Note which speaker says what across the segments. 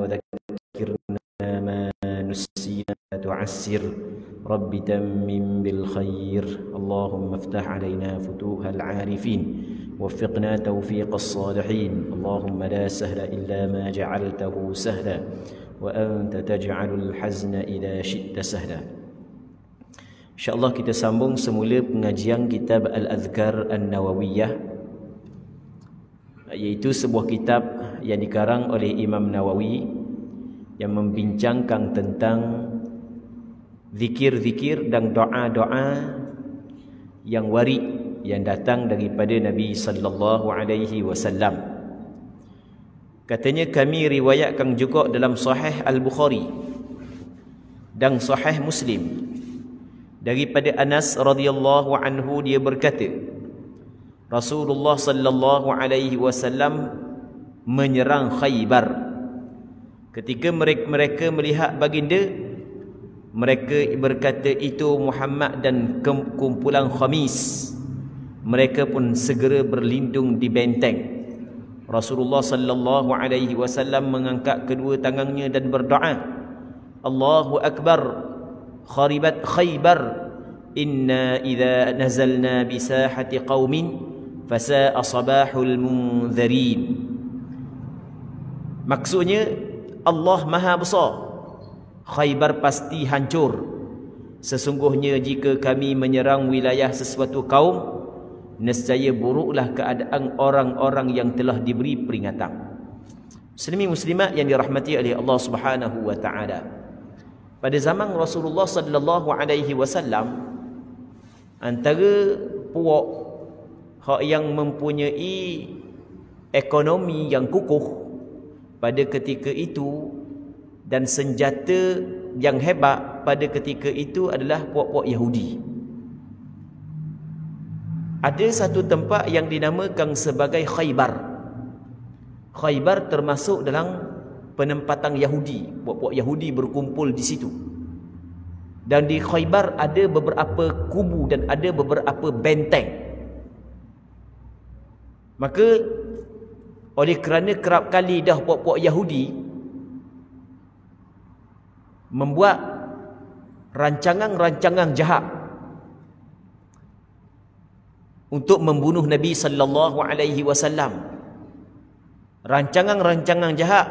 Speaker 1: وذكرنا ما نسينا تعسر رب تمم بالخير اللهم افتح علينا فتوح العارفين وفقنا توفيق الصالحين اللهم لا سهل إلا ما جعلته سهلا وأنت تجعل الحزن إذا شئت سهلا. InsyaAllah kita sambung semula pengajian kitab Al-Adhkar An-Nawawiyah, iaitu sebuah kitab yang dikarang oleh Imam Nawawi yang membincangkan tentang zikir-zikir dan doa-doa yang warid yang datang daripada Nabi sallallahu alaihi wasallam. Katanya kami riwayatkan juga dalam Sahih Al-Bukhari dan Sahih Muslim daripada Anas radhiyallahu anhu, dia berkata Rasulullah sallallahu alaihi wasallam menyerang Khaybar. Ketika mereka melihat baginda, mereka berkata itu Muhammad dan kumpulan Khamis. Mereka pun segera berlindung di benteng. Rasulullah sallallahu alaihi wasallam mengangkat kedua tangannya dan berdoa, Allahu akbar, kharibat Khaybar, inna idza nazalna bi sahati qaumin fasa'a sabahul munzirin. Maksudnya Allah Maha Besar, Khaybar pasti hancur. Sesungguhnya jika kami menyerang wilayah sesuatu kaum, nescaya buruklah keadaan orang-orang yang telah diberi peringatan. Muslimin muslimat yang dirahmati oleh Allah Subhanahu wa taala. Pada zaman Rasulullah sallallahu alaihi wasallam, antara puak yang mempunyai ekonomi yang kukuh pada ketika itu dan senjata yang hebat pada ketika itu adalah puak-puak Yahudi. Ada satu tempat yang dinamakan sebagai Khaybar. Khaybar termasuk dalam penempatan Yahudi. Puak-puak Yahudi berkumpul di situ. Dan di Khaybar ada beberapa kubu dan ada beberapa benteng. Maka oleh kerana kerap kali dah puak-puak Yahudi membuat rancangan-rancangan jahat untuk membunuh Nabi sallallahu alaihi wasallam. Rancangan-rancangan jahat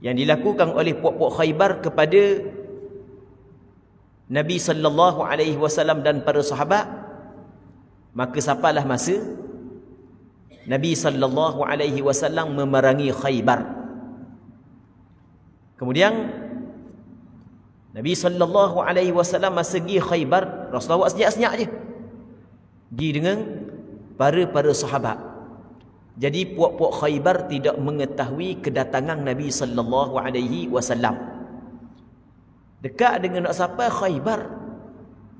Speaker 1: yang dilakukan oleh puak-puak Khaybar kepada Nabi sallallahu alaihi wasallam dan para sahabat, maka sampailah masa Nabi sallallahu alaihi wasallam memerangi Khaybar. Kemudian Nabi sallallahu alaihi wasallam masa pergi Khaybar, Rasulullah senyap-senyap je. Pergi dengan para sahabat. Jadi puak-puak Khaybar tidak mengetahui kedatangan Nabi sallallahu alaihi wasallam. Dekat dengan nak sampai Khaybar,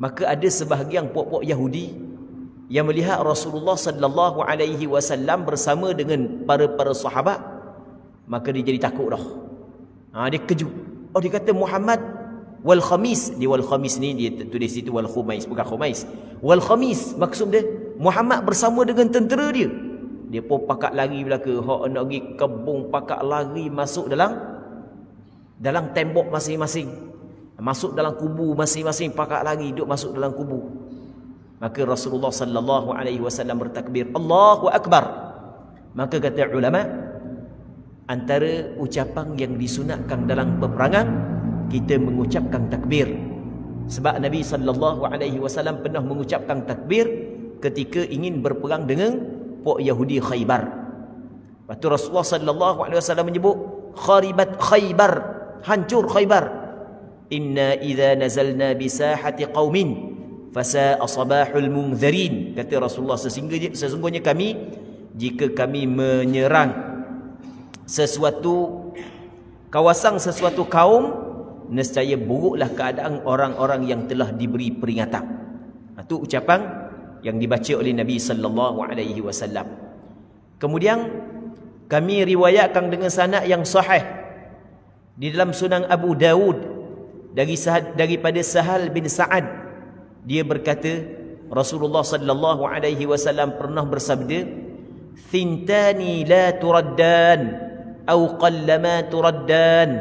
Speaker 1: maka ada sebahagian puak-puak Yahudi yang melihat Rasulullah sallallahu alaihi wasallam bersama dengan para sahabat, maka dia jadi takut dah. Dia kejut. Oh, dia kata Muhammad wal Khamis. Dia wal Khamis ni dia tulis situ wal Khumais, bukan Khumais. Wal Khamis maksud dia Muhammad bersama dengan tentera dia. Dia pun pakat lari belaka. Hak nak pergi kebun pakat lari masuk dalam tembok masing-masing. Masuk dalam kubu masing-masing, pakat lari duduk masuk dalam kubu. Maka Rasulullah sallallahu alaihi wasallam bertakbir, Allahu akbar. Maka kata ulama, antara ucapan yang disunatkan dalam peperangan, kita mengucapkan takbir. Sebab Nabi sallallahu alaihi wasallam pernah mengucapkan takbir ketika ingin berperang dengan puak Yahudi Khaybar. Lepas tu Rasulullah sallallahu alaihi wasallam menyebut kharibat Khaybar, hancur Khaybar. Inna idza nazalna bi sahati qaumin fasa'a sabahul munzirin. Kata Rasulullah, sesungguhnya kami, jika kami menyerang sesuatu kawasan, sesuatu kaum, nescaya buruklah keadaan orang-orang yang telah diberi peringatan. Itu ucapan yang dibaca oleh Nabi sallallahu alaihi wasallam. Kemudian kami riwayatkan dengan sanad yang sahih di dalam Sunan Abu Dawud daripada Sahal bin Sa'ad. Dia berkata Rasulullah sallallahu alaihi wasallam pernah bersabda, "Thintani la turaddan, أو قلما تردان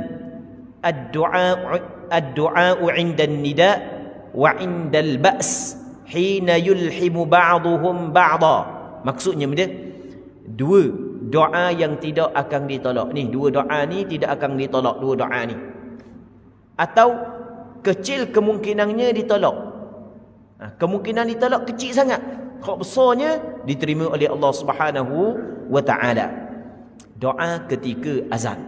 Speaker 1: الدعاء عند النداء وعند البأس حين يلحم بعضهم بعضا. Maksudnya dia dua doa yang tidak akan ditolak. Ni dua doa ni tidak akan ditolak, dua doa ni. Atau kecil kemungkinannya ditolak. Kemungkinan ditolak kecil sangat. Hak besarnya diterima oleh Allah Subhanahu wa taala. Doa ketika azan.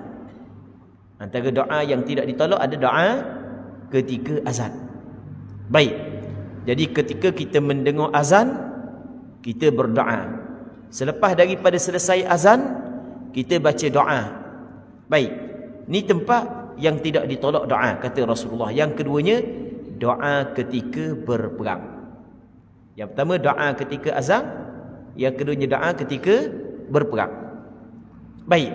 Speaker 1: Antara doa yang tidak ditolak ada doa ketika azan. Baik. Jadi ketika kita mendengar azan, kita berdoa. Selepas daripada selesai azan, kita baca doa. Baik. Ni tempat yang tidak ditolak doa, kata Rasulullah. Yang keduanya, doa ketika berperang. Yang pertama doa ketika azan, yang keduanya doa ketika berperang. Baik.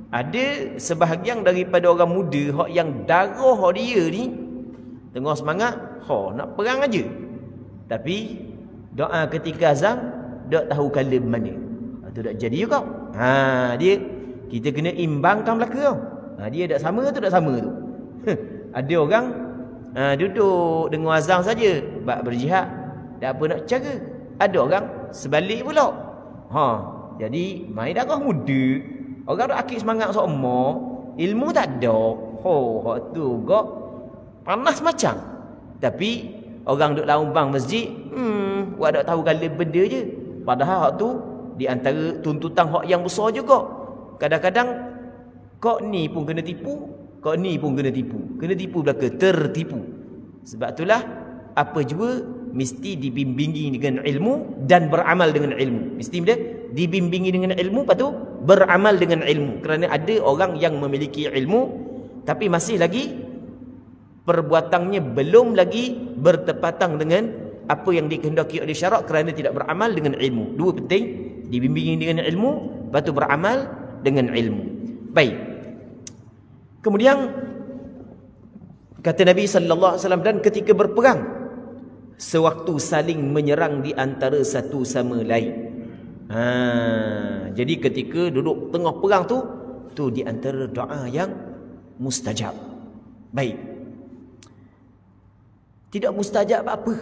Speaker 1: Ada sebahagian daripada orang muda hak yang darah dia ni tengah semangat, nak perang aja. Tapi doa ketika azan tak tahu kalam mana. Tu tak jadi juga. Dia kita kena imbangkan belaka tau. Dia tak sama tu tak sama tu. Ada orang duduk dengar azan saja, bab berjihad, tak apa nak cara. Ada orang sebalik pula. Jadi main darah muda. Orang dah akhir semangat sokmo, ilmu tak ada. Hak tu gak panas macam. Tapi orang duk laumbang masjid, buat tak tahu kali benda je. Padahal hak tu di antara tuntutan hak yang besar juga. Kadang-kadang kok ni pun kena tipu, kok ni pun kena tipu. Kena tipu belaka, tertipu. Sebab itulah apa juga mesti dibimbingi dengan ilmu dan beramal dengan ilmu. Mesti dia dibimbingi dengan ilmu, lepas tu beramal dengan ilmu. Kerana ada orang yang memiliki ilmu tapi masih lagi perbuatannya belum lagi bertepatan dengan apa yang dikehendaki oleh syarak kerana tidak beramal dengan ilmu. Dua penting, dibimbingi dengan ilmu, lepas tu beramal dengan ilmu. Baik. Kemudian kata Nabi sallallahu alaihi wasallam, dan ketika berperang, sewaktu saling menyerang di antara satu sama lain. Jadi ketika duduk tengah perang tu di antara doa yang mustajab. Baik. Tidak mustajab apa?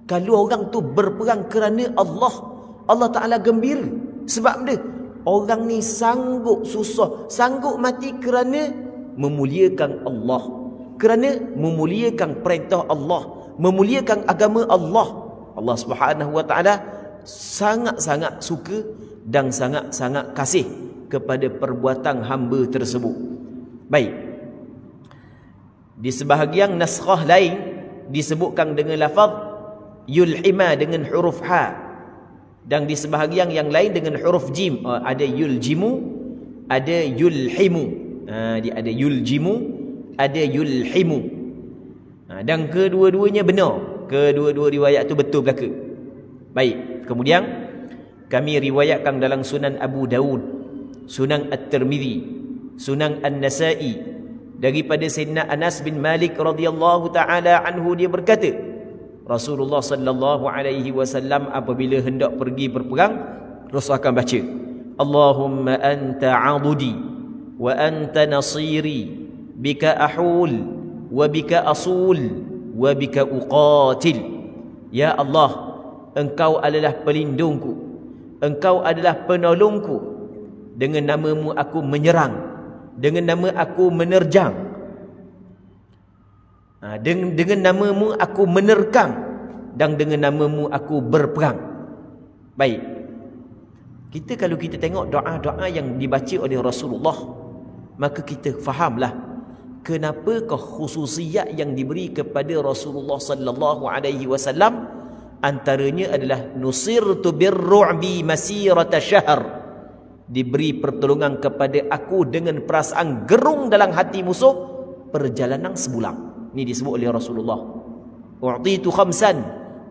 Speaker 1: Kalau orang tu berperang kerana Allah Ta'ala gembira. Sebab dia orang ni sanggup susah, sanggup mati kerana memuliakan Allah, kerana memuliakan perintah Allah, memuliakan agama Allah. Allah Subhanahu wa taala sangat-sangat suka dan sangat-sangat kasih kepada perbuatan hamba tersebut. Baik. Di sebahagian naskhah lain disebutkan dengan lafaz yulhima dengan huruf ha, dan di sebahagian yang lain dengan huruf jim. Ada yuljimu, ada yulhimu. Ada yuljimu, ada yulhimu. Dan kedua-duanya benar. Kedua-dua riwayat itu betul belaka. Baik. Kemudian kami riwayatkan dalam Sunan Abu Daud, Sunan At-Tirmizi, Sunan An-Nasa'i daripada Sayyidina Anas bin Malik radhiyallahu taala anhu, dia berkata, Rasulullah sallallahu alaihi wasallam apabila hendak pergi berperang, Rasul akan baca, Allahumma anta 'abudi wa anta nasiri, bika ahul wa bika asul wa bika uqatil. Ya Allah, Engkau adalah pelindungku, Engkau adalah penolongku. Dengan namamu aku menyerang, dengan nama aku menerjang, dengan namamu aku menerkam, dan dengan namamu aku berperang. Baik. Kalau kita tengok doa-doa yang dibaca oleh Rasulullah, maka kita fahamlah kenapakah khususiyat yang diberi kepada Rasulullah sallallahu alaihi wasallam. Antaranya adalah nusirtu birru'bi masirata syahr, diberi pertolongan kepada aku dengan perasaan gerung dalam hati musuh perjalanan sebulan. Ini disebut oleh Rasulullah. U'titu khamsan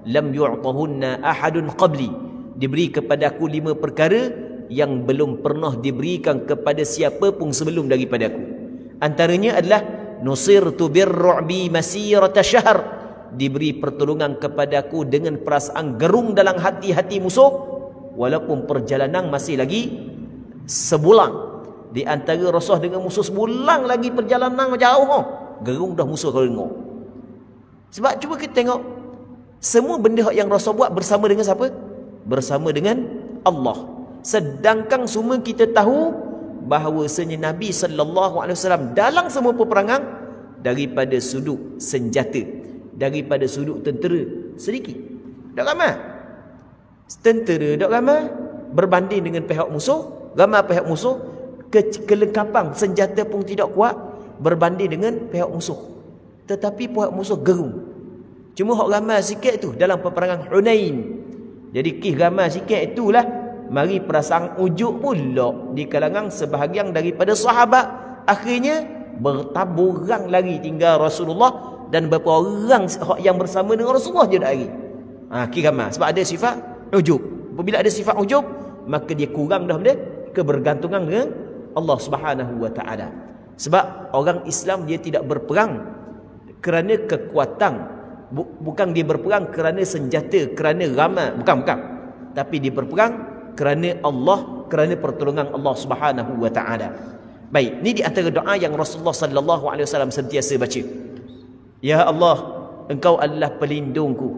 Speaker 1: lam yu'tahunna ahadun qabli, diberi kepada aku 5 perkara yang belum pernah diberikan kepada siapa pun sebelum daripada aku. Antaranya adalah nusirtu birru'bi masirata syahr, diberi pertolongan kepadaku dengan perasaan gerung dalam hati-hati musuh walaupun perjalanan masih lagi sebulan. di antara Rasulullah dengan musuh sebulan lagi perjalanan jauh. Gerung dah musuh kalau dengar. Sebab cuba kita tengok, semua benda yang Rasul buat bersama dengan siapa? Bersama dengan Allah. Sedangkan semua kita tahu bahawasanya Nabi SAW dalam semua peperangan, daripada sudut senjata, daripada sudut tentera, sedikit. Tak ramai. Tentera tak ramai berbanding dengan pihak musuh. Ramai pihak musuh, kelengkapan senjata pun tidak kuat berbanding dengan pihak musuh. Tetapi pihak musuh gerung. Cuma hak ramai sikit tu dalam peperangan Hunain. Jadi kisah ramai sikit itulah mari perasaan ujuk pula di kalangan sebahagian daripada sahabat. Akhirnya bertaburang lagi tinggal Rasulullah, dan beberapa orang yang bersama dengan Rasulullah je dah lagi. Kisah ramai sebab ada sifat ujub. Apabila ada sifat ujub, maka dia kurang dah benda kebergantungan dengan Allah Subhanahu wa taala. Sebab orang Islam dia tidak berperang kerana kekuatan, bukan dia berperang kerana senjata, kerana ramai, bukan. Tapi dia berperang kerana Allah, kerana pertolongan Allah Subhanahu wa taala. Baik, ni di antara doa yang Rasulullah sallallahu alaihi wasallam sentiasa baca. Ya Allah, Engkau adalah pelindungku,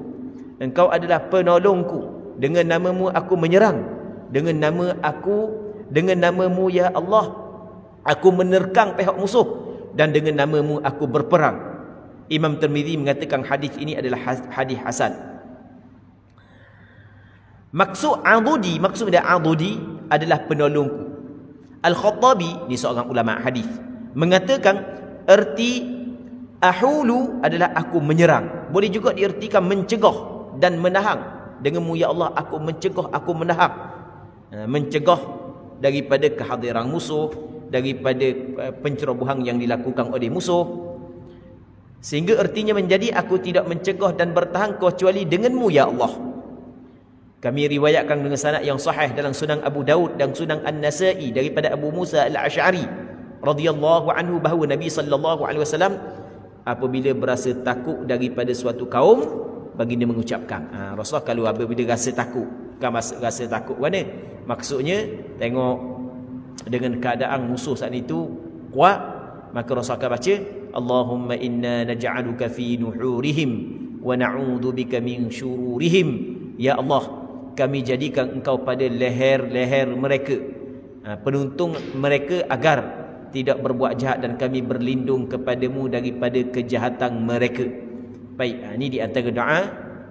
Speaker 1: Engkau adalah penolongku. Dengan namamu aku menyerang, dengan namamu ya Allah aku menerkang pihak musuh, dan dengan namamu aku berperang. Imam Tirmizi mengatakan hadis ini adalah hadis hasan. Maksud dia adudi adalah penolongku. Al-Khattabi, ni seorang ulama hadis, mengatakan erti ahulu adalah aku menyerang. Boleh juga diertikan mencegah dan menahan. Denganmu ya Allah aku mencegah, aku menahan. Mencegah daripada kehadiran musuh, daripada pencerobohan yang dilakukan oleh musuh. Sehingga artinya menjadi aku tidak mencegah dan bertahan kecuali denganmu ya Allah. Kami riwayatkan dengan sanad yang sahih dalam Sunan Abu Daud dan Sunan An-Nasa'i daripada Abu Musa Al-Asy'ari radhiyallahu anhu bahawa Nabi sallallahu alaihi wasallam apabila berasa takut daripada suatu kaum, baginda mengucapkan, Rasulullah kalau apabila rasa takut, bukan rasa takut mana? Maksudnya tengok dengan keadaan musuh saat itu kuat, maka Rasulullah akan baca Allahumma inna naj'aluka fi nuhurihim wa na'udzu bika min syururihim. Ya Allah, kami jadikan engkau pada leher-leher mereka, penuntung mereka agar tidak berbuat jahat, dan kami berlindung kepadamu daripada kejahatan mereka. Baik, ini di antara doa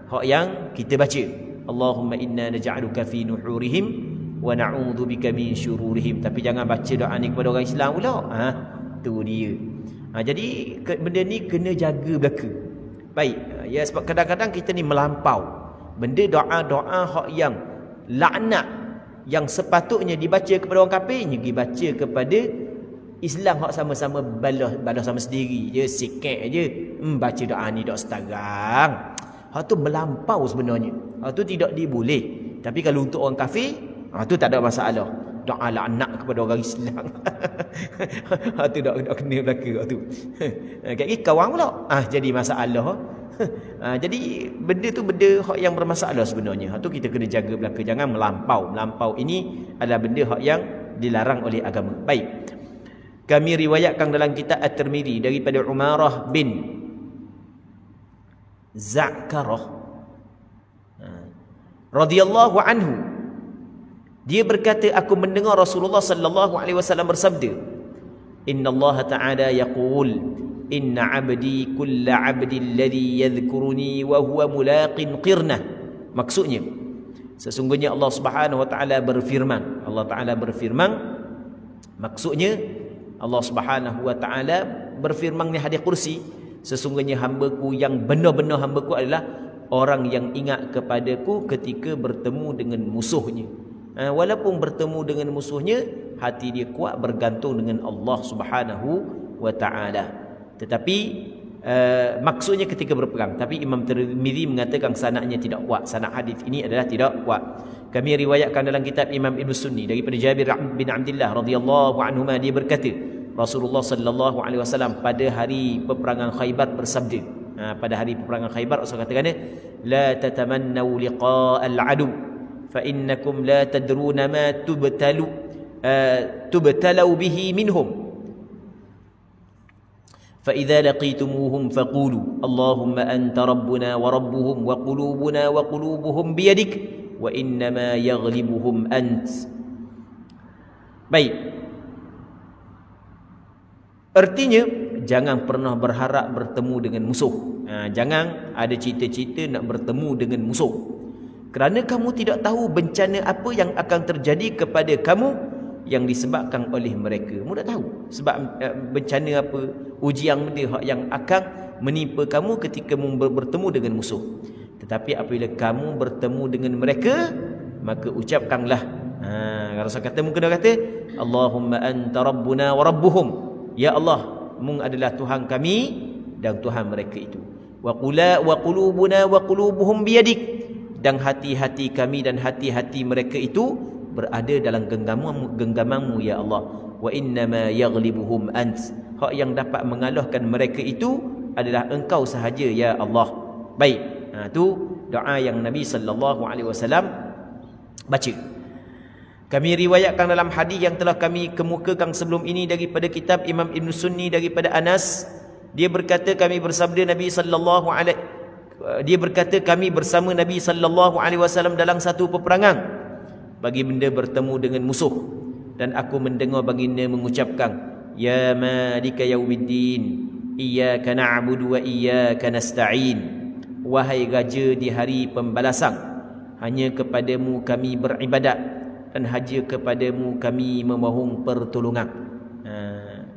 Speaker 1: hak yang kita baca. Allahumma inna naj'aluka fi nuhurihim wa na'udzu bika min syururihim. Tapi jangan baca doa ni kepada orang Islam pula. Tu dia. Jadi benda ni kena jaga belaka. Baik, ya, sebab kadang-kadang kita ni melampau. Benda doa-doa hak yang laknat yang sepatutnya dibaca kepada orang kafir, ni dibaca kepada Islam hak sama-sama balas sama sendiri je, sikit je. Baca doa ni dok setarang. Hak tu melampau sebenarnya. Hak tu tidak diboleh. Tapi kalau untuk orang kafir, tu tak ada masalah. Doa laknat kepada orang Islam. Hak tu dak kena belaka hak tu. Kat ni kawan pula. Jadi masalah. Jadi benda tu benda hak yang bermasalah sebenarnya. Hak tu kita kena jaga belaka, jangan melampau. Melampau ini adalah benda hak yang dilarang oleh agama. Baik. Kami riwayatkan dalam kitab At-Tirmizi daripada Umarah bin Zakarah radhiyallahu anhu. Dia berkata, aku mendengar Rasulullah sallallahu alaihi wasallam bersabda, Inna Allah Ta'ala yaqul, Inna abdi kulla abdi alladhi yadhkuruni wa huwa mulaqin qirnah. Maksudnya, sesungguhnya Allah Subhanahu wa taala berfirman. Allah Taala berfirman, maksudnya Allah Subhanahu wa taala berfirman ni hadis kursi, sesungguhnya hamba-Ku yang benar-benar hamba-Ku adalah orang yang ingat kepadaku ketika bertemu dengan musuhnya. Walaupun bertemu dengan musuhnya, hati dia kuat bergantung dengan Allah Subhanahu wa taala. Tetapi maksudnya ketika berperang. Tapi Imam Tirmizi mengatakan sanadnya tidak kuat. Sanad hadis ini adalah tidak kuat. Kami riwayatkan dalam kitab Imam Ibn Sunni daripada Jabir bin Abdullah radhiyallahu anhuma, dia berkata, Rasulullah sallallahu alaihi wasallam pada hari peperangan Khaybar bersabda. Pada hari peperangan Khaybar Rasul katakan, la tatamannu liqa'al adu fa innakum la tadruna ma tubtalu tubtalau bihi minhum. فإذا لقيتموهم فقولوا اللهم أنت ربنا وربهم وقلوبنا وقلوبهم بيدك وإنما يغلبهم أنت. Baik. Artinya jangan pernah berharap bertemu dengan musuh. Jangan ada cita-cita nak bertemu dengan musuh. Kerana kamu tidak tahu bencana apa yang akan terjadi kepada kamu yang disebabkan oleh mereka. Kamu tak tahu sebab bencana apa, ujian benda yang akan menimpa kamu ketika bertemu dengan musuh. Tetapi apabila kamu bertemu dengan mereka, maka ucapkanlah, Rasul kata, mungkin dia kata, Allahumma anta rabbuna wa rabbuhum. Ya Allah, Mung adalah Tuhan kami dan Tuhan mereka itu. Wa qulubuna wa qulubuhum biyadik. Dan hati-hati kami dan hati-hati mereka itu berada dalam genggamanmu ya Allah. Wa innama yaghlibuhum ant. Hak yang dapat mengalahkan mereka itu adalah engkau sahaja ya Allah. Baik. Itu doa yang Nabi sallallahu alaihi wasallam baca. Kami riwayatkan dalam hadis yang telah kami kemukakan sebelum ini daripada kitab Imam Ibn Sunni daripada Anas. Dia berkata kami bersama Nabi sallallahu alaihi wasallam dalam satu peperangan. Baginda bertemu dengan musuh dan aku mendengar baginda mengucapkan, ya malika yaumiddin iyyaka na'budu wa iyyaka nasta'in. Wahai raja di hari pembalasan, hanya kepadamu kami beribadat dan hanya kepadamu kami memohon pertolongan.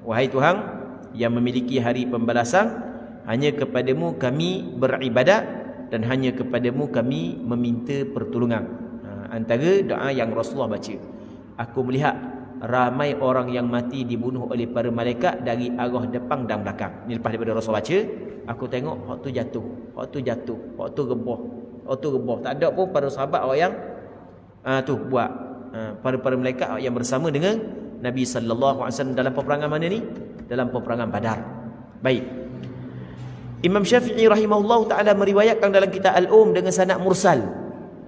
Speaker 1: Wahai Tuhan yang memiliki hari pembalasan, hanya kepadamu kami beribadat dan hanya kepadamu kami meminta pertolongan. Antara doa yang Rasulullah baca, aku melihat ramai orang yang mati dibunuh oleh para malaikat dari arah depan dan belakang. Ini lepas daripada Rasulullah baca, aku tengok waktu jatuh, waktu rebah. Tak ada pun para sahabat orang yang buat para malaikat yang bersama dengan Nabi sallallahu alaihi wasallam dalam peperangan mana ni? Dalam peperangan Badar. Baik. Imam Syafi'i rahimahullah taala meriwayatkan dalam kitab Al-Um dengan sanad mursal,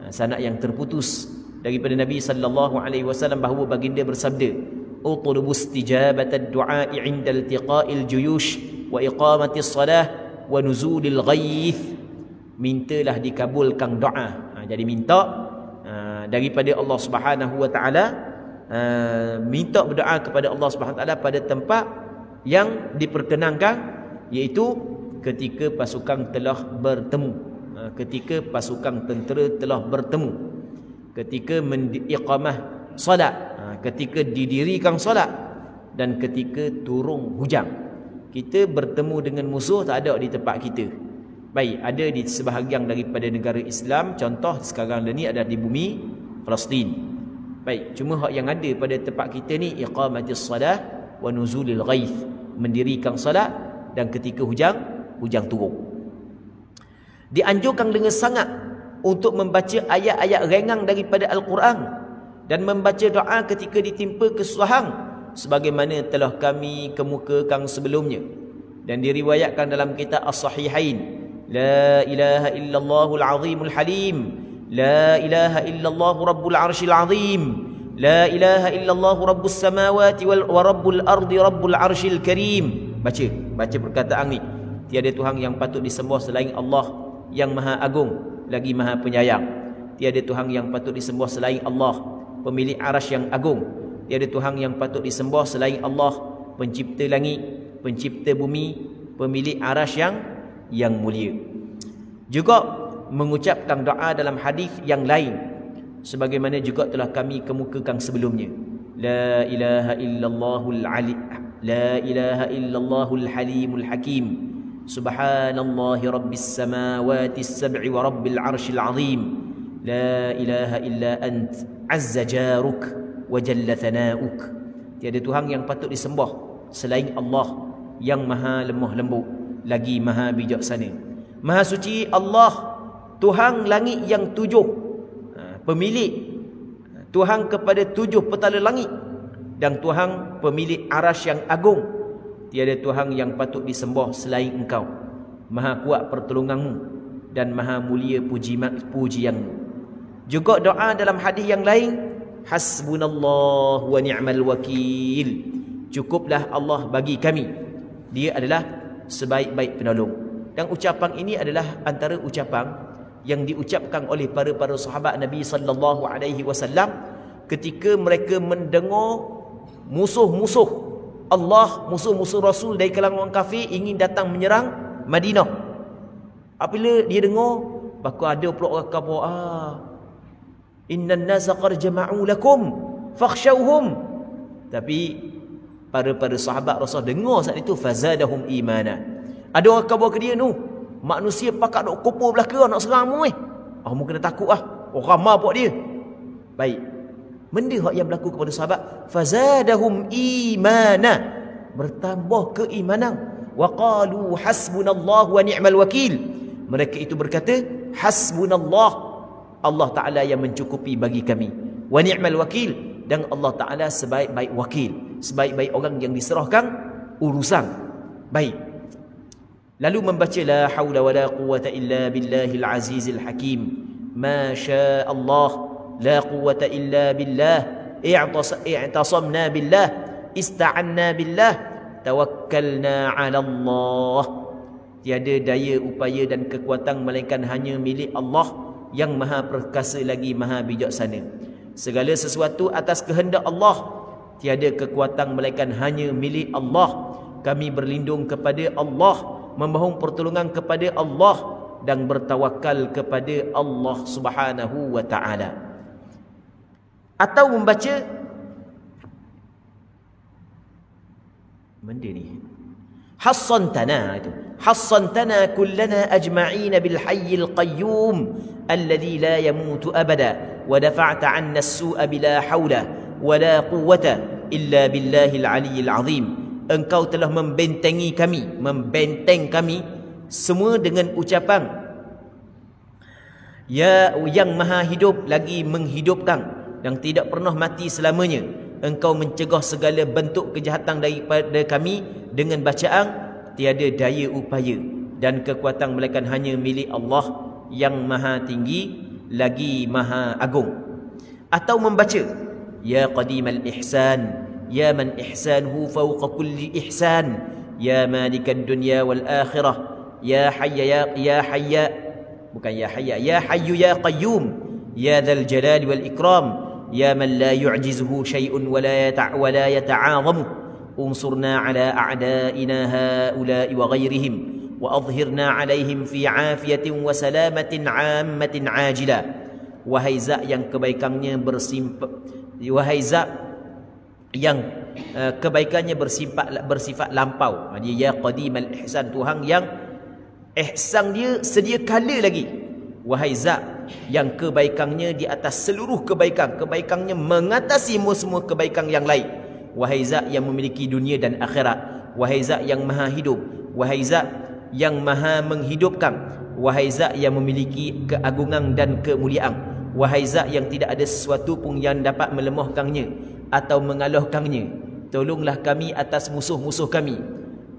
Speaker 1: sanad yang terputus daripada Nabi sallallahu alaihi wasallam bahawa baginda bersabda, "Utlubu istijabatad du'a 'inda iltiqa'il juyush wa iqamatis salah wa nuzulil ghaith." Mintalah dikabulkan doa. Jadi minta daripada Allah Subhanahu wa taala, minta berdoa kepada Allah Subhanahu wa taala pada tempat yang diperkenankan, iaitu ketika pasukan telah bertemu. Ketika pasukan tentera telah bertemu, ketika iqamah solat, ketika didirikan solat, dan ketika turun hujan. Kita bertemu dengan musuh tak ada di tempat kita. Baik, ada di sebahagian daripada negara Islam. Contoh sekarang ni ada di bumi Palestin. Baik, cuma hak yang ada pada tempat kita ni iqamatis solat wa nuzulil ghaith, mendirikan solat dan ketika hujan turun. Dianjurkan dengan sangat untuk membaca ayat-ayat ringan daripada Al-Quran dan membaca doa ketika ditimpa kesusahan sebagaimana telah kami kemukakan sebelumnya. Dan diriwayatkan dalam kitab As-Sahihain, la ilaha illallahul azimul halim, la ilaha illallahu rabbul arshil azim, la ilaha illallahu rabbus samawati wa rabbul ardi rabbul arshil karim. Baca perkataan ni. Tiada Tuhan yang patut disembah selain Allah yang maha agung lagi maha penyayang. Tiada Tuhan yang patut disembah selain Allah, pemilik arasy yang agung. Tiada Tuhan yang patut disembah selain Allah, pencipta langit, pencipta bumi, pemilik arasy yang mulia. Juga mengucapkan doa dalam hadis yang lain sebagaimana juga telah kami kemukakan sebelumnya. La ilaha illallahul ali, la ilaha illallahul halimul hakim. Subhanallahi rabbis samawati as-sab'i wa rabbil arshil azim. La ilaha illa ant azza jaruk wa jalla thana'uk. Tiada Tuhan yang patut disembah selain Allah yang maha lemah lembut lagi maha bijaksana. Maha suci Allah, Tuhan langit yang tujuh, pemilik Tuhan kepada tujuh petala langit, dan Tuhan pemilik arasy yang agung. Tiada Tuhan yang patut disembah selain Engkau. Maha kuat pertolonganmu dan maha mulia pujianmu. Juga doa dalam hadis yang lain hasbunallah wa ni'mal wakil. Cukuplah Allah bagi kami. Dia adalah sebaik-baik penolong. Dan ucapan ini adalah antara ucapan yang diucapkan oleh para sahabat Nabi sallallahu alaihi wasallam ketika mereka mendengar musuh-musuh Allah, musuh-musuh Rasul dari kalangan orang kafir ingin datang menyerang Madinah. Apabila dia dengar, maka ada pula orang kafir, innan nasa qad jama'u lakum fakhshawhum. Tapi para sahabat Rasul dengar saat itu, fazadahum imana. Ada orang kafir ke dia, manusia pakat duk kumpul belaka nak serang mu mu kena takut orang ramai buat dia. Baik, benda yang berlaku kepada sahabat, fazadahum imana, bertambah keimanan. Wa qalu hasbunallahu wa ni'mal wakil. Mereka itu berkata, hasbunallah, Allah Ta'ala yang mencukupi bagi kami, wa ni'mal wakil, dan Allah Ta'ala sebaik-baik wakil, sebaik-baik orang yang diserahkan urusan. Baik, lalu membaca la haula wala quwwata illa billahil azizil hakim. Ma syaa Allah la quwwata illa billah, i'tasamna billah, ista'anna billah, tawakkalna 'ala Allah. Tiada daya upaya dan kekuatan melainkan hanya milik Allah yang maha perkasa lagi maha bijaksana. Segala sesuatu atas kehendak Allah, tiada kekuatan melainkan hanya milik Allah. Kami berlindung kepada Allah, memohon pertolongan kepada Allah, dan bertawakal kepada Allah Subhanahu wa ta'ala. Atau membaca benda ni, hassantana, itu hassantana kullana ajma'ina bil hayyil qayyum alladhi la yamutu abada wa dafa'ta 'anna as-su'a bila hawla wa la quwwata illa billahil aliyyil azim. Engkau telah membenteng kami semua dengan ucapan ya yang maha hidup lagi menghidupkan dan tidak pernah mati selamanya. Engkau mencegah segala bentuk kejahatan daripada kami dengan bacaan tiada daya upaya dan kekuatan melainkan hanya milik Allah yang maha tinggi lagi maha agung. Atau membaca ya qadimal ihsan, ya man ihsanuhu fawqa kulli ihsan, ya malikad dunya wal akhirah, ya hayya ya hayya, bukan ya hayya, ya hayyu ya qayyum, ya dzal jalali wal ikram, ya man la yu'jizuhu syai'un wa la yata'azamu. انصرنا على أعدائنا هؤلاء وغيرهم وأظهرنا عليهم في عافية وسلامة عامة عاجلة. Wahai zat yang kebaikannya kebaikannya bersifat lampau. Dia ya qadimal ihsan, Tuhan yang ihsan dia sedia kala lagi. Wahai zat yang kebaikannya di atas seluruh kebaikan, kebaikannya mengatasi semua kebaikan yang lain. Wahai zat yang memiliki dunia dan akhirat, wahai zat yang maha hidup, wahai zat yang maha menghidupkan, wahai zat yang memiliki keagungan dan kemuliaan, wahai zat yang tidak ada sesuatu pun yang dapat melemahkannya atau mengalahkannya. Tolonglah kami atas musuh-musuh kami,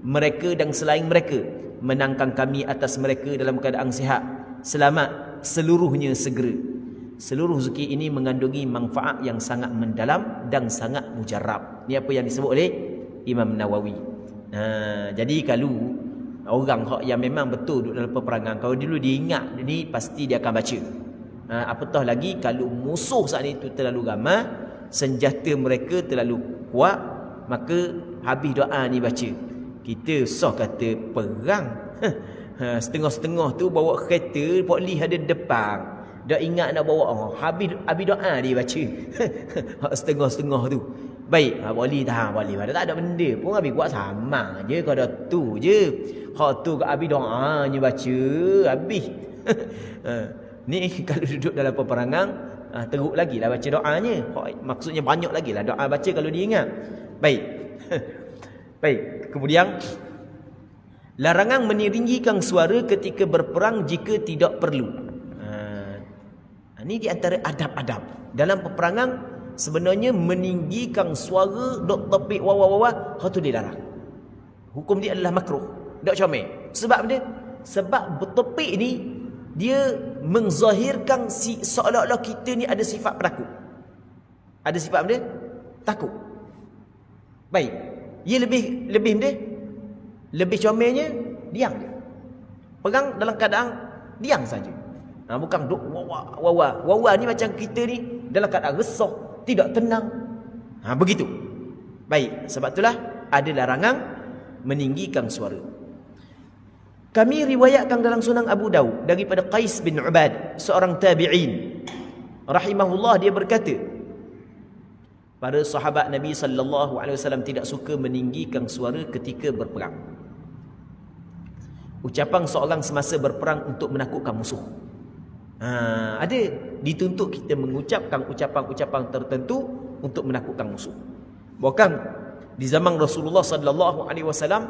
Speaker 1: mereka dan selain mereka, menangkan kami atas mereka dalam keadaan sihat, selamat seluruhnya segera. Seluruh zikir ini mengandungi manfaat yang sangat mendalam dan sangat mujarab. Ini apa yang disebut oleh Imam Nawawi. Jadi kalau orang yang memang betul duduk dalam peperangan, kalau dulu dia ingat ini, pasti dia akan baca. Apatah lagi kalau musuh saat itu terlalu ramai, senjata mereka terlalu kuat, maka habis doa ni baca. Kita sah kata perang, setengah-setengah tu bawa kereta, polis ada depan, dah ingat nak bawa, habis doa dia baca. Setengah-setengah tu. Baik, boleh tahan, boleh. Tak ada benda pun, habis buat sama je. Kalau dah tu je, hak tu habis doanya baca, habis. Ni kalau duduk dalam peperangan, teruk lagi lah baca doanya. Maksudnya banyak lagi lah doa baca kalau dia ingat. Baik. Baik, kemudian larangan meninggikan suara ketika berperang jika tidak perlu. Ini di antara adab-adab dalam peperangan. Sebenarnya meninggikan suara dok topik wah tu dilarang. Hukum dia adalah makruh, dak comel. Sebab dia, sebab bertopik ni dia menzahirkan seolah-olah kita ni ada sifat penakut. Ada sifat benda takut. Baik. Ia lebih benda lebih comelnya diam je. Pegang dalam keadaan diam saja. Bukan duk wawa. Wawa ni macam kita ni dalam keadaan resah, tidak tenang. Begitu. Baik, sebab itulah ada larangan meninggikan suara. Kami riwayatkan dalam Sunan Abu Daud daripada Qais bin Ubad, seorang tabi'in. Rahimahullah, dia berkata, para sahabat Nabi sallallahu alaihi wasallam tidak suka meninggikan suara ketika berperang. Ucapan seorang semasa berperang untuk menakutkan musuh. Ada dituntut kita mengucapkan ucapan-ucapan tertentu untuk menakutkan musuh. Bahkan di zaman Rasulullah sallallahu alaihi wasallam,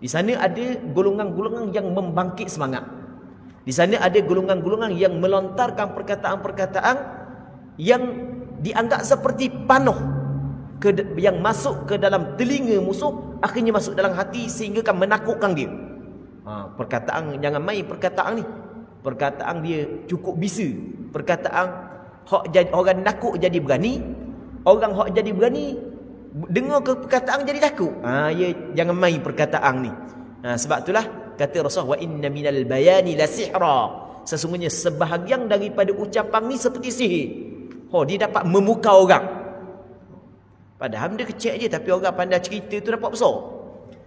Speaker 1: di sana ada golongan-golongan yang membangkit semangat. Di sana ada golongan-golongan yang melontarkan perkataan-perkataan yang dianggap seperti panah yang masuk ke dalam telinga musuh, akhirnya masuk dalam hati sehingga kan menakutkan dia. Perkataan, jangan main perkataan ni. Perkataan dia cukup bisa. Perkataan orang nakut jadi berani. Orang hak jadi berani dengar ke perkataan jadi takut. Ya, jangan main perkataan ni. Sebab itulah kata Rasul, wa inna minal bayani la sihra. Sesungguhnya sebahagian daripada ucapan ni seperti sihir. Dia dapat memukau orang. Padahal benda kecil je, tapi orang pandai cerita tu dapat besar.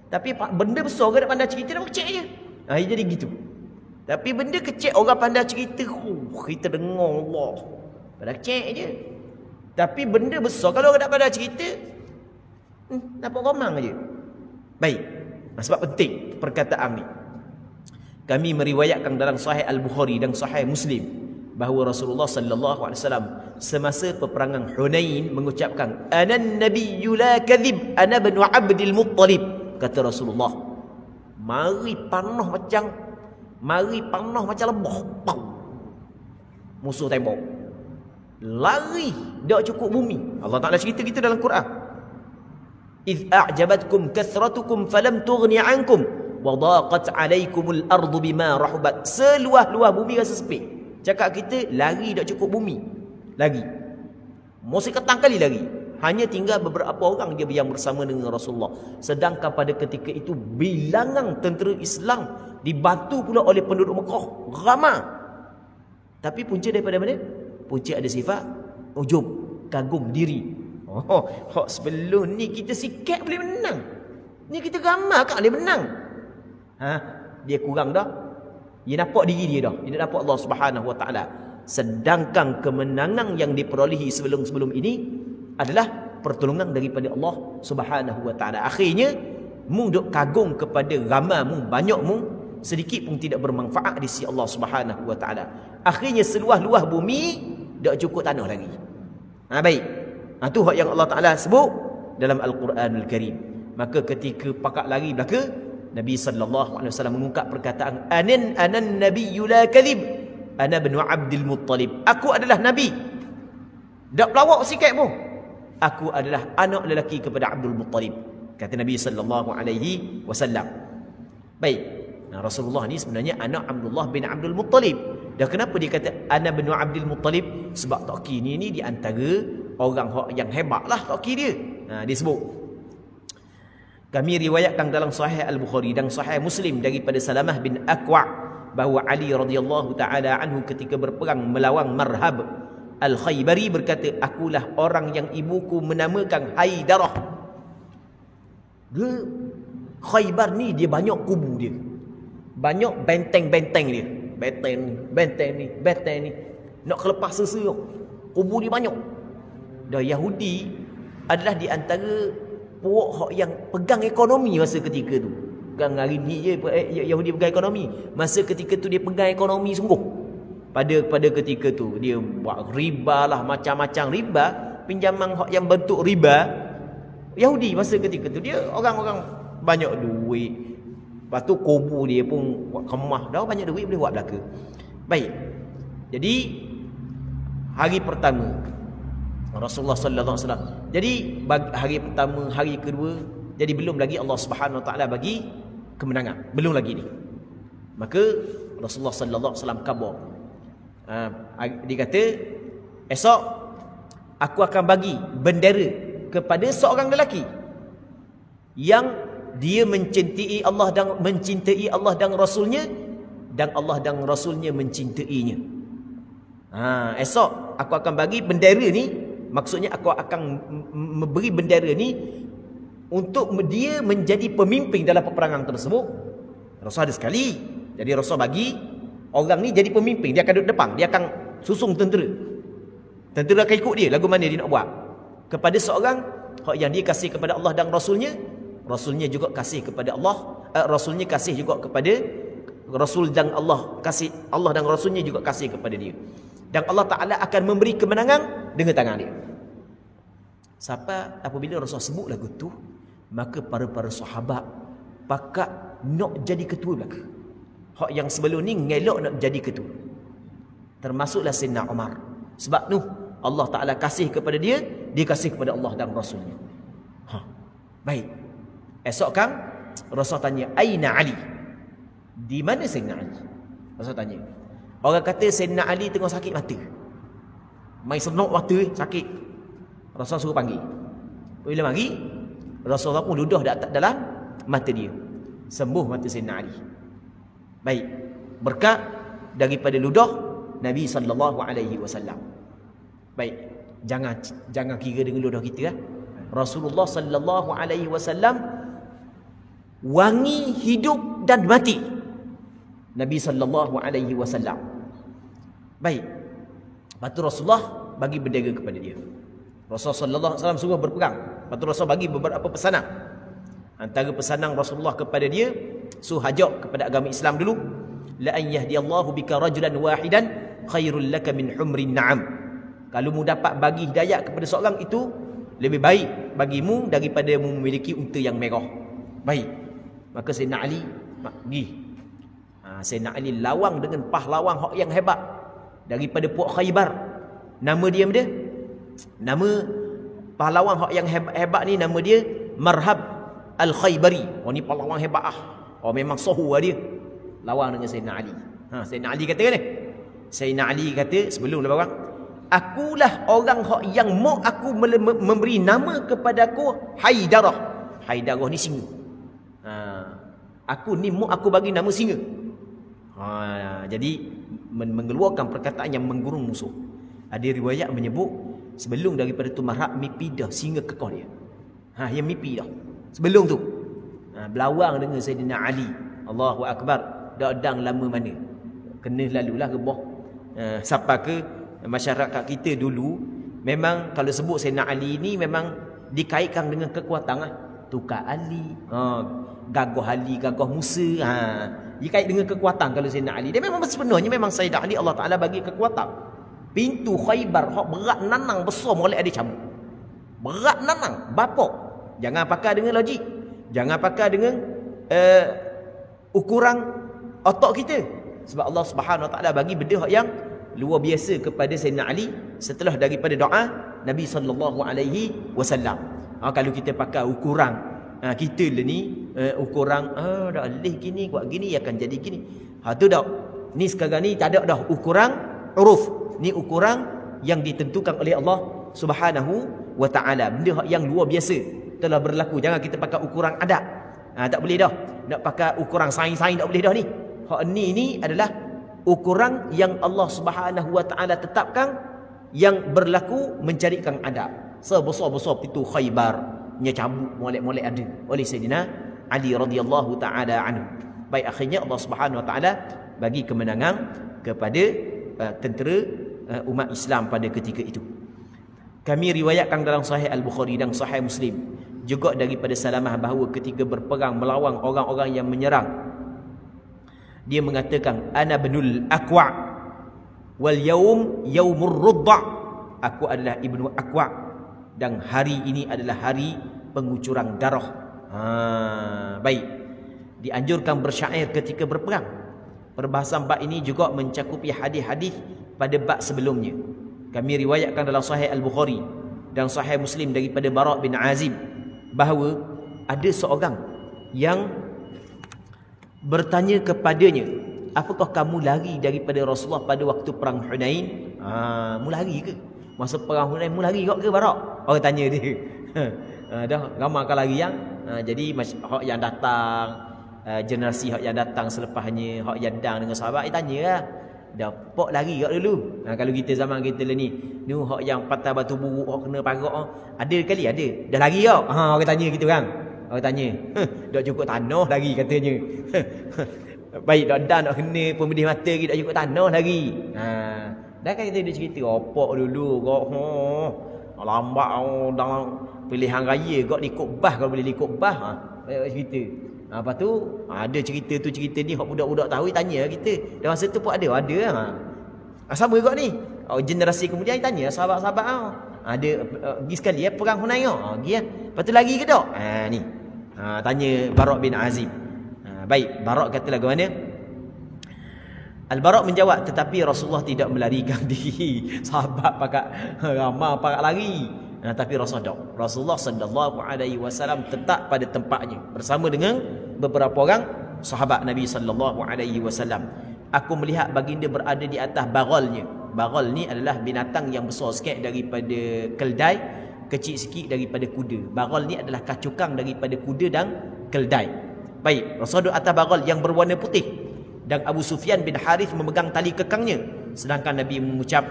Speaker 1: Tapi benda besar orang nak pandai cerita dapat kecil je. Jadi gitu. Tapi benda kecil orang pandai cerita, kita dengar Allah. Padahal kecil je. Tapi benda besar kalau orang nak pandai cerita, dapat romang aja. Baik. Sebab penting perkataan ni. Kami meriwayatkan dalam Sahih Al-Bukhari dan Sahih Muslim bahawa Rasulullah sallallahu alaihi wasallam semasa peperangan Hunain mengucapkan, "Anan nabiyyu la kadhib, ana ibn Abdul Muttalib." Kata Rasulullah, mari panah macam lebah. Pau. Musuh tembok. Lari, tak cukup bumi. Allah Taala cerita kita dalam Quran. "Idh a'jabatkum kathratukum falam tughni 'ankum wa daqat 'alaykumul ardu bima rahubat." Seluas-luas bumi rasa sempit. Cakap kita lari tak cukup bumi. Lagi. Mesti ketang kali lari. Hanya tinggal beberapa orang dia yang bersama dengan Rasulullah. Sedangkan pada ketika itu bilangan tentera Islam dibantu pula oleh penduduk Mekah ramai. Tapi punca daripada mana? Punca ada sifat ujub, kagum diri. Sebelum ni kita sikit boleh menang. Ni kita ramai kan boleh menang. Dia kurang dah. Dia nampak diri dia dah. Dia nampak Allah Subhanahu Wa Taala. Sedangkan kemenangan yang diperolehi sebelum-sebelum ini adalah pertolongan daripada Allah Subhanahu Wa Taala. Akhirnya mu duk kagum kepada ramamu, banyakmu, sedikit pun tidak bermanfaat di sisi Allah Subhanahu Wa Taala. Akhirnya seluas-luas bumi tak cukup tanah lagi. Baik. Tu hak yang Allah Taala sebut dalam Al-Quranul Karim. Maka ketika pakak lari belaka, Nabi sallallahu alaihi wasallam mengungkap perkataan, "Anan nabiyyu la kadhib, ana ibn Abdul Muttalib." Aku adalah nabi. Tak pelawak sikit pun. Aku adalah anak lelaki kepada Abdul Muttalib. Kata Nabi sallallahu alaihi wasallam. Baik. Rasulullah ni sebenarnya anak Abdullah bin Abdul Muttalib. Dan kenapa dia kata ana bin Abdul Muttalib? Sebab Toki ni di antara orang yang hebatlah Toki dia. Dia sebut. Kami riwayatkan dalam Sahih Al-Bukhari dan Sahih Muslim daripada Salamah bin Aqwa bahawa Ali radhiyallahu taala anhu ketika berperang melawan Marhab Al-Khaybari berkata, "Akulah orang yang ibuku menamakan Haidarah." Dia Khaybar ni dia banyak kubu dia. Banyak benteng-benteng dia. Benteng ni. Nak kelepas sesa. Kubu dia banyak. Dan Yahudi adalah di antara puak yang pegang ekonomi masa ketika tu. Bukan hari ni je Yahudi pegang ekonomi. Masa ketika tu dia pegang ekonomi sungguh. Pada ketika tu dia buat riba lah, macam-macam riba, pinjaman yang bentuk riba. Yahudi masa ketika tu dia orang-orang banyak duit. Lepas tu kubu dia pun buat kemah, dah banyak duit boleh buat belaka. Baik. Jadi hari pertama Rasulullah sallallahu alaihi wasallam. Jadi hari pertama, hari kedua, jadi belum lagi Allah Subhanahu Wa Taala bagi kemenangan. Belum lagi ni. Maka Rasulullah sallallahu alaihi wasallam khabar. Dia kata esok Aku akan bagi bendera kepada seorang lelaki yang dia mencintai Allah dan Rasulnya, dan Allah dan Rasulnya mencintainya. Esok aku akan bagi bendera ni, maksudnya aku akan memberi bendera ni untuk dia menjadi pemimpin dalam peperangan tersebut. Rasul ada sekali. Jadi Rasul bagi orang ni jadi pemimpin, dia akan duduk depan, dia akan susung tentera. Tentera akan ikut dia, lagu mana dia nak buat. Kepada seorang yang dia kasih kepada Allah dan Rasulnya, Rasulnya juga kasih kepada Allah, Rasulnya kasih juga kepada Rasul, dan Allah kasih, Allah dan Rasulnya juga kasih kepada dia. Dan Allah Ta'ala akan memberi kemenangan dengan tangan dia. Sampai apabila Rasul sebut lagu tu, maka para sahabat pakat nak jadi ketua belaka. Hak yang sebelum ni ngelok nak jadi ketua. Termasuklah Sayyidina Umar. Sebab tu Allah Ta'ala kasih kepada dia, dia kasih kepada Allah dan Rasulnya. Baik. Esok kan Rasul tanya, Aina Ali? Di mana Sayyidina Ali? Rasul tanya. Orang kata Sayyidina Ali tengah sakit mata. Mai senok mata sakit. Rasul suruh panggil. Bila mari, Rasulullah pun ludah dalam mata dia. Sembuh mata Sayyidina Ali. Baik. Berkat daripada ludah Nabi SAW. Baik. Jangan kira dengan ludah kita. Rasulullah SAW wangi hidup dan mati Nabi SAW. Baik. Lepas tu Rasulullah bagi bendera kepada dia. Rasulullah SAW suruh berperang. Lepas tu Rasul bagi beberapa pesanan. Antara pesanan Rasulullah kepada dia, suruh ajak kepada agama Islam dulu. La an yahdiyallahu bika rajulan wahidan khairul laka min humrin na'am. Kalau mu dapat bagi hidayah kepada seorang, itu lebih baik bagimu daripada mu memiliki unta yang merah. Baik. Maka Sayyidina Ali pergi. Sayyidina Ali lawang dengan pahlawan hak yang hebat daripada Puak Khaybar. Nama dia apa? Nama pahlawan hak yang hebat ni, nama dia Marhab Al-Khaybari. Oh ni pahlawan hebat Oh memang sohu dia. Lawang dengan Sayyidina Ali. Sayyidina Ali kata ni. Sayyidina Ali kata sebelum lepas orang, akulah orang yang mau aku memberi nama kepada aku Haidarah. Haidarah ni singa. Aku ni mau aku bagi nama singa. Jadi mengeluarkan perkataan yang menggurung musuh. Ada riwayat menyebut sebelum daripada tu Marhab mimpi dah singa kekal dia. Yang mimpi dah. Sebelum tu berlawang dengan Sayyidina Ali. Allahu Akbar. Dak dang lama mana. Kena lalulah rebah. Siapa ke masyarakat kita dulu, memang kalau sebut Sayyidina Ali ni memang dikaitkan dengan kekuatan Tukar Ali, gagah Ali, gagah Musa. Dikait dengan kekuatan kalau Sayyidina Ali. Dia memang sebenarnya memang Sayyidina Ali Allah Ta'ala bagi kekuatan. Pintu Khaybar hak berat nanang besar molek ada cabut. Berat nanang, bapak. Jangan pakai dengan logik. Jangan pakai dengan ukuran otak kita. Sebab Allah Subhanahu Wa Ta'ala bagi benda yang luar biasa kepada Sayyidina Ali setelah daripada doa Nabi SAW. Kalau kita pakai ukuran kita lah ni, ukuran dah leh gini, buat gini akan jadi gini. Tu dah. Ni sekarang ni tak ada dah ukuran uruf. Ni ukuran yang ditentukan oleh Allah Subhanahu Wa Ta'ala. Benda yang luar biasa telah berlaku. Jangan kita pakai ukuran adat. Tak boleh dah. Nak pakai ukuran sains-sains tak boleh dah ni. Hak ni adalah ukuran yang Allah Subhanahu Wa Ta'ala tetapkan, yang berlaku mencarikan adab. Sebesar-besar pintu Khaybar nya cabut molek-molek ada oleh Sayyidina Ali radhiyallahu ta'ala anhu. Baik, akhirnya Allah Subhanahu Wa Ta'ala bagi kemenangan kepada tentera umat Islam pada ketika itu. Kami riwayatkan dalam Sahih Al-Bukhari dan Sahih Muslim juga daripada Salamah bahawa ketika berperang melawan orang-orang yang menyerang, dia mengatakan, ana ibnul Aqwa wal yaum yaumur rudda. Aku adalah ibnu Aqwa dan hari ini adalah hari pengucuran darah. Baik. Dianjurkan bersyair ketika berperang. Perbahasan bab ini juga mencakupi hadis-hadis pada bab sebelumnya. Kami riwayatkan dalam Sahih Al-Bukhari dan Sahih Muslim daripada Bara' bin Azib bahawa ada seorang yang bertanya kepadanya, apakah kamu lari daripada Rasulullah pada waktu perang Hunain? Mu lari ke? Masa perang Hunain mu lari kok ke Barak? Orang tanya dia. Dah ramai kan lari yang. Jadi hak yang datang, generasi hak yang datang selepasnya, hak yang datang dengan sahabat, tanya lah. Dah pok lari kat dulu. Kalau kita zaman kita lah ni hak yang patah batu buruk, hak kena parak, ada kali ada. Dah lari kau. Orang tanya gitu kan. Orang tanya. Dak cukup tanah lagi katanya. Baik dak kena pemedih mata lagi, dak cukup tanah lagi. Dah kan kita cerita opok dulu kau. Lambat dalam pilihan raya kau ikut bah, kalau boleh ikut bah. Cerita. Lepas tu ada cerita ni hak budak-budak tahu tanya kita. Dan masa tu pun ada. Sama juga ni. Generasi kemudian tanya sahabat-sahabat ada pergi sekali perang Hunain pergi lepas tu lagi ke tak? Ni. Tanya Barak bin Azib. Baik, Barak kata lagu mana? Al-Barak menjawab, tetapi Rasulullah tidak melarikan diri. Sahabat pakat ramai pakat lari. Tapi Rasulullah sallallahu alaihi wasallam tetap pada tempatnya bersama dengan beberapa orang sahabat Nabi sallallahu alaihi wasallam. Aku melihat baginda berada di atas baghalnya. Baghal ni adalah binatang yang besar sikit daripada keldai, kecil sikit daripada kuda. Baghal ni adalah kacukang daripada kuda dan keldai. Baik, Rasulullah atas baghal yang berwarna putih dan Abu Sufyan bin Harith memegang tali kekangnya, sedangkan Nabi mengucap,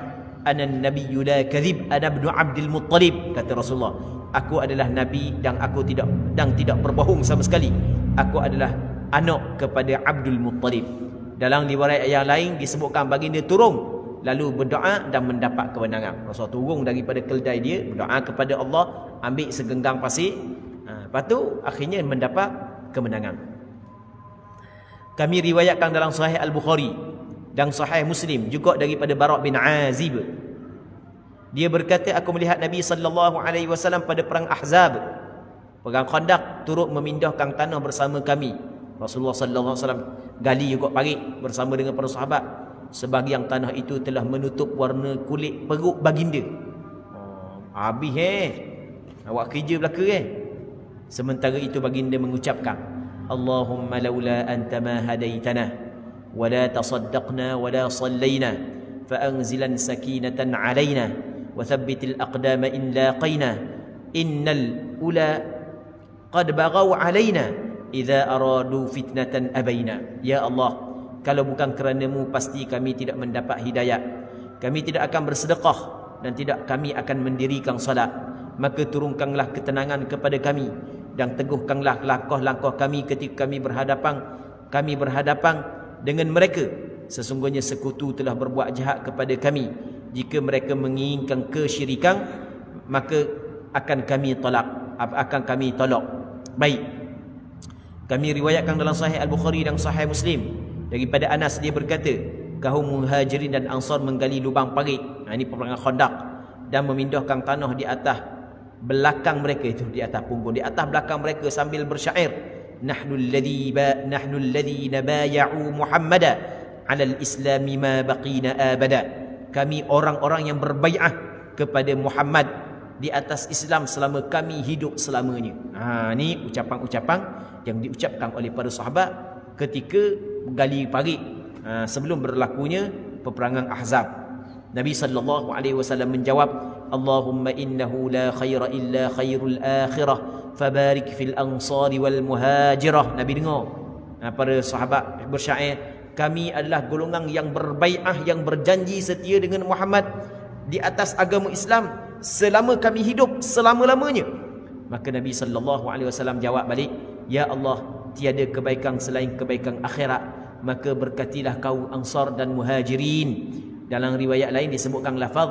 Speaker 1: ana nabiyyu la kadhib ana ibnu Abdul Muttalib. Kata Rasulullah, aku adalah nabi dan aku tidak berbohong sama sekali. Aku adalah anak kepada Abdul Muttalib. Dalam riwayat yang lain disebutkan baginda turun lalu berdoa dan mendapat kemenangan. Rasulullah turun daripada keldai dia, berdoa kepada Allah, ambil segenggang pasir. Lepas tu akhirnya mendapat kemenangan. Kami riwayatkan dalam Sahih Al-Bukhari dan Sahih Muslim juga daripada Barak bin Azib. Dia berkata, aku melihat Nabi sallallahu alaihi wasallam pada perang Ahzab, perang Khandaq, turut memindahkan tanah bersama kami. Rasulullah sallallahu alaihi wasallam gali juga parit bersama dengan para sahabat. Sebahagian tanah itu telah menutup warna kulit perut baginda. Habis awak kerja belaka Sementara itu baginda mengucapkan, Allahumma laula anta ma hadaitana ولا تصدقنا ولا صلينا فأنزلا سكينة علينا وثبت الأقدام إن لاقينا إن الأولى قد بغوا علينا إذا أرادوا فتنة أبينا. Ya Allah, kalau bukan kerana-Mu pasti kami tidak mendapat hidayah, kami tidak akan bersedekah dan tidak kami akan mendirikan salat. Maka turunkanlah ketenangan kepada kami dan teguhkanlah langkah-langkah kami ketika kami berhadapan dengan mereka. Sesungguhnya sekutu telah berbuat jahat kepada kami. Jika mereka menginginkan kesyirikan, maka akan kami tolak. Baik, kami riwayatkan dalam Sahih Al-Bukhari dan Sahih Muslim daripada Anas, dia berkata, kaum Muhajirin dan Ansar menggali lubang parit, ini peperangan Khandaq, dan memindahkan tanah di atas belakang mereka, itu di atas punggung, di atas belakang mereka sambil bersyair, Nahnu alladhina bay'u Muhammada 'ala al-islam ma baqina abada. Kami orang-orang yang berbai'ah kepada Muhammad di atas Islam selama kami hidup selamanya. Ni ucapan-ucapan yang diucapkan oleh para sahabat ketika gali parit sebelum berlakunya peperangan Ahzab. Nabi sallallahu alaihi wasallam menjawab, Allahumma innahu la khaira illa khairul akhirah fabarik fil ansari wal muhajirah. Nabi dengar para sahabat bersyair, kami adalah golongan yang berbai'ah, yang berjanji setia dengan Muhammad di atas agama Islam selama kami hidup selama-lamanya. Maka Nabi sallallahu alaihi wasallam jawab balik, ya Allah, tiada kebaikan selain kebaikan akhirat, maka berkatilah kau Ansar dan Muhajirin. Dalam riwayat lain disebutkan lafaz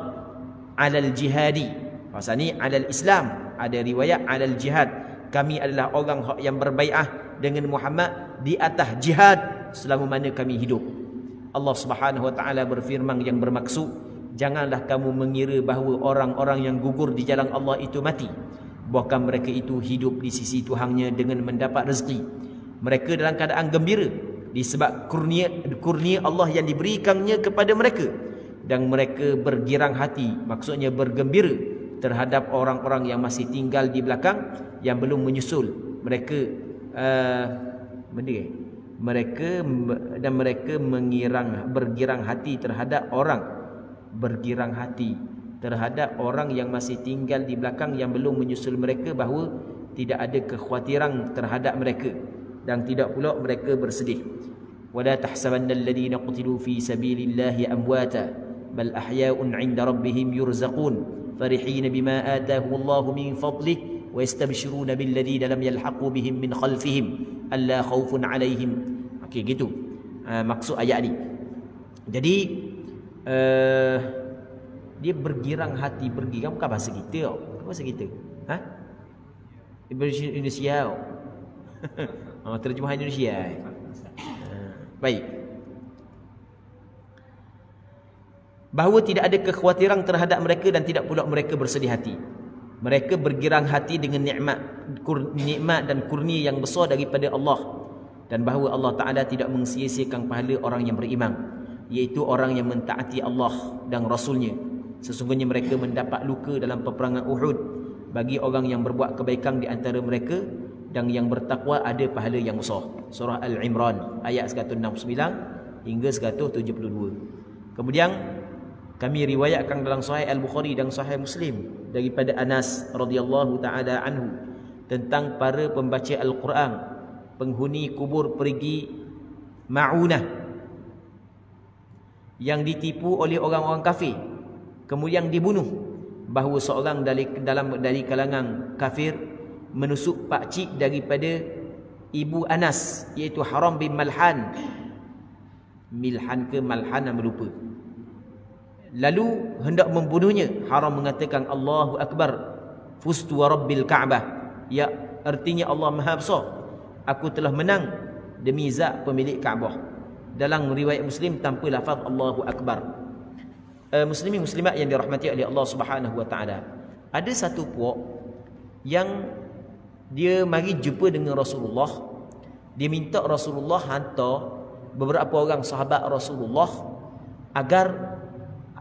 Speaker 1: alal jihadi, pasal ni alal Islam, ada riwayat alal jihad. Kami adalah orang yang berbai'ah dengan Muhammad di atas jihad selama mana kami hidup. Allah Subhanahu wa taala berfirman yang bermaksud, janganlah kamu mengira bahawa orang-orang yang gugur di jalan Allah itu mati, bahkan mereka itu hidup di sisi Tuhannya dengan mendapat rezeki. Mereka dalam keadaan gembira disebab kurnia Allah yang diberikannya kepada mereka, dan mereka bergirang hati, maksudnya bergembira terhadap orang-orang yang masih tinggal di belakang yang belum menyusul. Mereka bergirang hati terhadap orang yang masih tinggal di belakang yang belum menyusul mereka, bahawa tidak ada kekhawatiran terhadap mereka dan tidak pula mereka bersedih. Wala tahsabanna alladhina qutilu fi sabilillahi amwata bal ahya'un 'inda rabbihim yurzaqun farihina bima atahum Allahu min fadlihi wa yastabshiruna bil ladzina lam yalhaqu bihim min khalfihim alla khaufun 'alaihim. Okey, gitu maksud ayat ni. Jadi dia bergirang hati, bergirang bukan bahasa kita, bahasa kita. Ha? Indonesia. Terjemahan Indonesia. Baik. Bahawa tidak ada kekhawatiran terhadap mereka dan tidak pula mereka bersedih hati. Mereka bergirang hati dengan nikmat dan kurnia yang besar daripada Allah, dan bahawa Allah Ta'ala tidak mensia-siakan pahala orang yang beriman, iaitu orang yang mentaati Allah dan Rasulnya. Sesungguhnya mereka mendapat luka dalam peperangan Uhud. Bagi orang yang berbuat kebaikan di antara mereka dan yang bertakwa ada pahala yang besar. Surah Al-Imran ayat 169 hingga 172. Kemudian kami riwayatkan dalam Sahih Al-Bukhari dan Sahih Muslim daripada Anas radhiyallahu taala anhu tentang para pembaca Al-Quran, penghuni kubur perigi Ma'unah yang ditipu oleh orang-orang kafir kemudian dibunuh, bahawa seorang dari kalangan kafir menusuk pakcik daripada ibu Anas, iaitu Haram bin Malhan. Milhan ke Malhan, nama lupa. Lalu hendak membunuhnya. Haram mengatakan Allahu Akbar, fustu wa rabbil Ka'bah, ya, artinya Allah Maha Besar, aku telah menang demi zat pemilik Kaabah. Dalam riwayat Muslim tanpa lafaz Allahu Akbar. Muslimin muslimat yang dirahmati oleh Allah Subhanahu wa taala, ada satu puak yang dia mari jumpa dengan Rasulullah. Dia minta Rasulullah hantar beberapa orang sahabat Rasulullah agar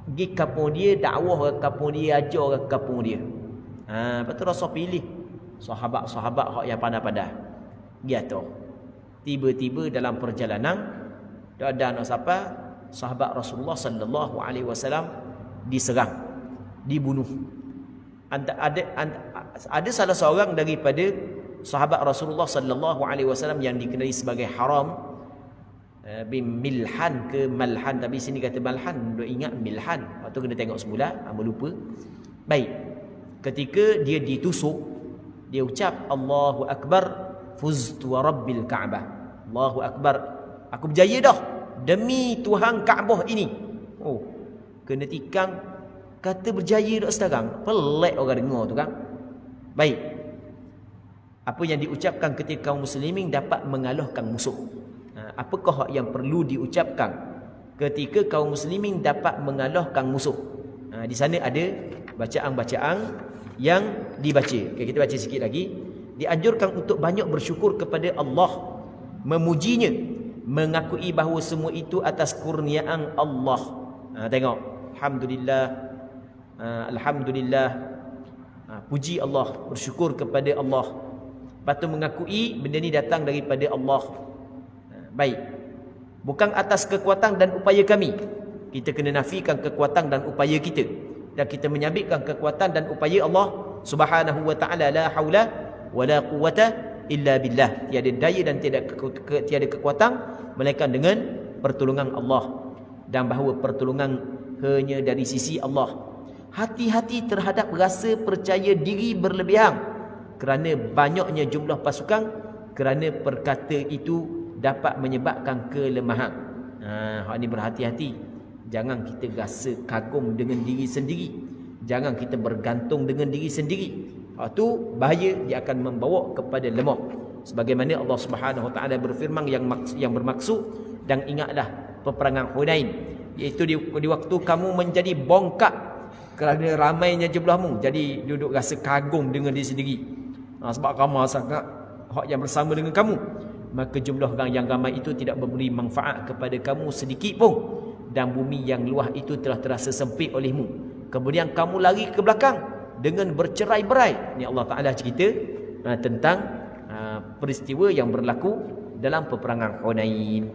Speaker 1: pergi kampung dia, dakwah ke kampung dia, ajar ke kampung dia. Lepas tu Rasul pilih sahabat-sahabat yang pandai-pandai. Gitu. Tiba-tiba dalam perjalanan tak ada nak siapa, sahabat Rasulullah sallallahu alaihi wasallam diserang, dibunuh. Ada salah seorang daripada sahabat Rasulullah sallallahu alaihi wasallam yang dikenali sebagai Haram bin Milhan ke Malhan, tapi sini kata Malhan, duk ingat Milhan. Waktu kena tengok semula, lupa. Baik. Ketika dia ditusuk, dia ucap Allahu Akbar, fuztu wa rabbil Ka'bah. Allahu Akbar, aku berjaya dah demi Tuhan Kaabah ini. Oh, kena tikang kata berjaya dah sekarang. Pelik orang dengar tu kan. Baik. Apa yang diucapkan ketika kaum muslimin dapat mengalahkan musuh. Apakah yang perlu diucapkan ketika kaum muslimin dapat mengalahkan musuh? Di sana ada bacaan-bacaan yang dibaca. Okay, kita baca sikit lagi. Dianjurkan untuk banyak bersyukur kepada Allah, memujinya, mengakui bahawa semua itu atas kurniaan Allah. Tengok, alhamdulillah, alhamdulillah, puji Allah, bersyukur kepada Allah. Patut mengakui benda ni datang daripada Allah. Baik. Bukan atas kekuatan dan upaya kami. Kita kena nafikan kekuatan dan upaya kita, dan kita menyabitkan kekuatan dan upaya Allah Subhanahu wa taala. La haula wala quwwata illa billah. Tiada daya dan tiada kekuatan melainkan dengan pertolongan Allah, dan bahawa pertolongan hanya dari sisi Allah. Hati-hati terhadap rasa percaya diri berlebihan kerana banyaknya jumlah pasukan, kerana perkata itu dapat menyebabkan kelemahan. Hak ni berhati-hati. Jangan kita rasa kagum dengan diri sendiri. Jangan kita bergantung dengan diri sendiri. Hak tu bahaya, dia akan membawa kepada lemah. Sebagaimana Allah Subhanahu Wa Taala berfirman yang bermaksud, dan ingatlah peperangan Hunain, iaitu di waktu kamu menjadi bongkak kerana ramainya jumlahmu, jadi duduk rasa kagum dengan diri sendiri. Sebab ramai sangat hak yang bersama dengan kamu, maka jumlah orang yang ramai itu tidak memberi manfaat kepada kamu sedikit pun, dan bumi yang luas itu telah terasa sempit olehmu. Kemudian kamu lari ke belakang dengan bercerai-berai. Ini Allah Ta'ala cerita tentang peristiwa yang berlaku dalam peperangan Hunain.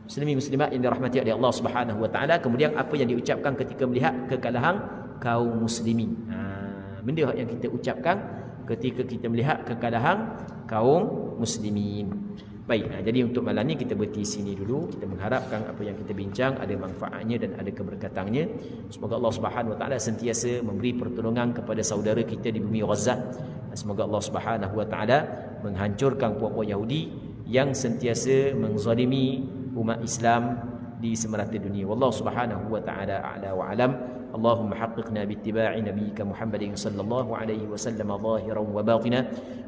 Speaker 1: Muslimin muslimat yang dirahmati oleh Allah Subhanahu Wa Ta'ala. Kemudian apa yang diucapkan ketika melihat kekalahan kaum muslimin. Benda yang kita ucapkan ketika kita melihat kekalahan kaum muslimin. Baik, jadi untuk malam ni kita berhenti sini dulu. Kita mengharapkan apa yang kita bincang ada manfaatnya dan ada keberkatannya. Semoga Allah Subhanahu Wa Taala sentiasa memberi pertolongan kepada saudara kita di bumi Gaza. Semoga Allah Subhanahu Wa Taala menghancurkan puak-puak Yahudi yang sentiasa menzalimi umat Islam di semerata dunia. Wallahu Subhanahu Wa Taala a'la wa alam. اللهم حققنا باتباع نبيك محمد صلى الله عليه وسلم ظاهرا وباطنا.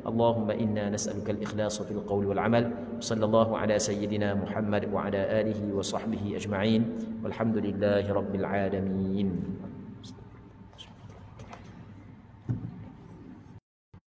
Speaker 1: اللهم إنا نسألك الإخلاص في القول والعمل. صلى الله على سيدنا محمد وعلى آله وصحبه أجمعين والحمد لله رب العالمين.